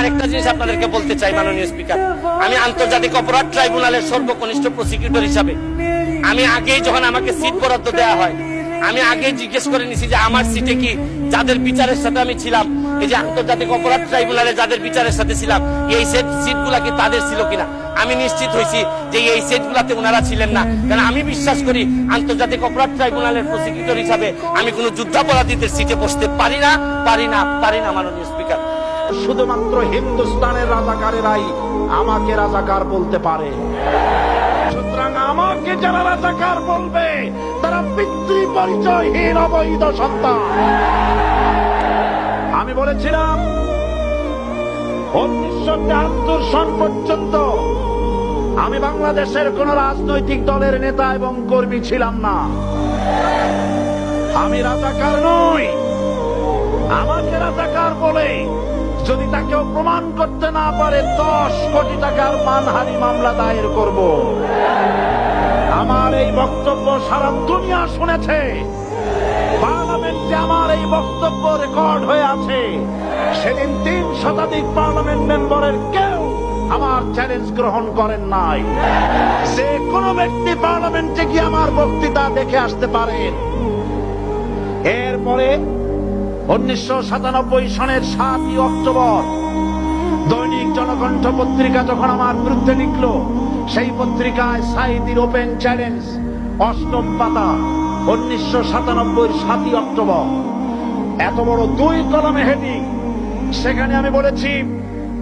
আরেকটা জিনিস আপনাদেরকে বলতে চাই মাননীয় স্পিকার, আমি আন্তর্জাতিক অপরাধ ট্রাইব্যুনালের সর্বকনিষ্ঠ প্রসিকিউটর হিসাবে আমি আগেই যখন আমাকে সিট বরাদ্দ দেওয়া হয় আমি আগেই জিজ্ঞেস করে নিছি যে আমার সিটে কি যাদের বিচারের সাথে আমি ছিলাম, এই যে আন্তর্জাতিক অপরাধ ট্রাইব্যুনালে যাদের বিচারের সাথে ছিলাম, এই সিটগুলা কি তাদের ছিল কিনা। আমি নিশ্চিত হয়েছি যে এই সিটগুলাতে ওনারা ছিলেন না, কারণ আমি বিশ্বাস করি আন্তর্জাতিক অপরাধ ট্রাইব্যুনালের প্রসিকিউটর হিসাবে আমি কোনো যুদ্ধাপরাধীদের সিটে বসতে পারি না মাননীয় স্পিকার। শুধুমাত্র হিন্দুস্তানের রাজাকারেরাই আমাকে রাজাকার বলতে পারে। সুতরাং আমাকে যারা রাজাকার বলবে তারা পিতৃ পরিচয়হীন অবৈধ সন্তান। আমি বলেছিলাম 1973 সন পর্যন্ত আমি বাংলাদেশের কোন রাজনৈতিক দলের নেতা এবং কর্মী ছিলাম না। আমি রাজাকার নই। আমাকে রাজাকার বলে যদি তাকে প্রমাণ করতে না পারে 10 কোটি টাকার মানহানি মামলা দায়ের করব। আমার এই বক্তব্য সারা দুনিয়া শুনেছে। পার্লামেন্টে আমার এই বক্তব্য রেকর্ড হয়ে আছে। সেদিন 3 শতাধিক পার্লামেন্ট মেম্বারের কেউ আমার চ্যালেঞ্জ গ্রহণ করেন নাই। যে কোনো ব্যক্তি পার্লামেন্টে গিয়ে আমার বক্তৃতা দেখে আসতে পারেন। এরপরে 1997 সনের 7 অক্টোবর দৈনিক জনকণ্ঠ পত্রিকা যখন আমার বিরুদ্ধে লিখল, সেই পত্রিকায় সাঈদীর ওপেন চ্যালেঞ্জ 8ম পাতা 1997 7 অক্টোবর, এত বড় 2 কলমে হেডিং। সেখানে আমি বলেছি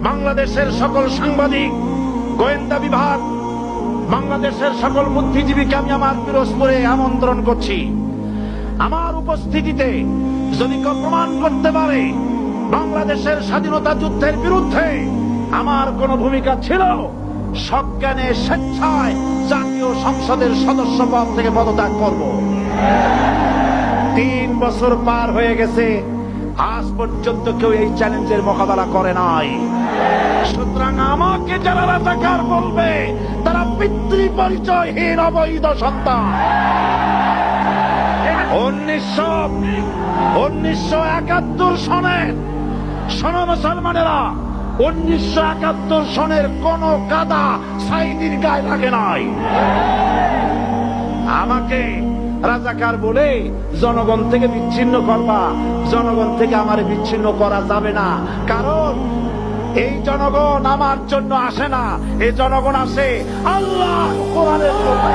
বাংলাদেশের সকল সাংবাদিক, গোয়েন্দা বিভাগ, বাংলাদেশের সকল বুদ্ধিজীবীকে আমি আমার পিরোজপুরে আমন্ত্রণ করছি। আমার উপস্থিতিতে যদি কেউ প্রমাণ করতে পারে বাংলাদেশের স্বাধীনতা যুদ্ধের বিরুদ্ধে আমার কোন ভূমিকা ছিল, সজ্ঞানে স্বেচ্ছায় জাতীয় সংসদের সদস্য পদ থেকে পদত্যাগ করব। 3 বছর পার হয়ে গেছে, আজ পর্যন্ত কেউ এই চ্যালেঞ্জের মোকাবেলা করে নাই। সুতরাং আমাকে যারা রাজাকার বলবে তারা পিতৃ পরিচয়হীন অবৈধ সন্তান। 1971 সনের, শোনো মুসলমানেরা, 1971 সনের কোন কাদা সাঈদীর গায়ে লাগে নাই। আমাকে রাজাকার বলে জনগণ থেকে বিচ্ছিন্ন করবা, জনগণ থেকে আমার বিচ্ছিন্ন করা যাবে না। কারণ এই জনগণ আমার জন্য আসে না, এই জনগণ আসে আল্লাহ কোরআনের জন্য।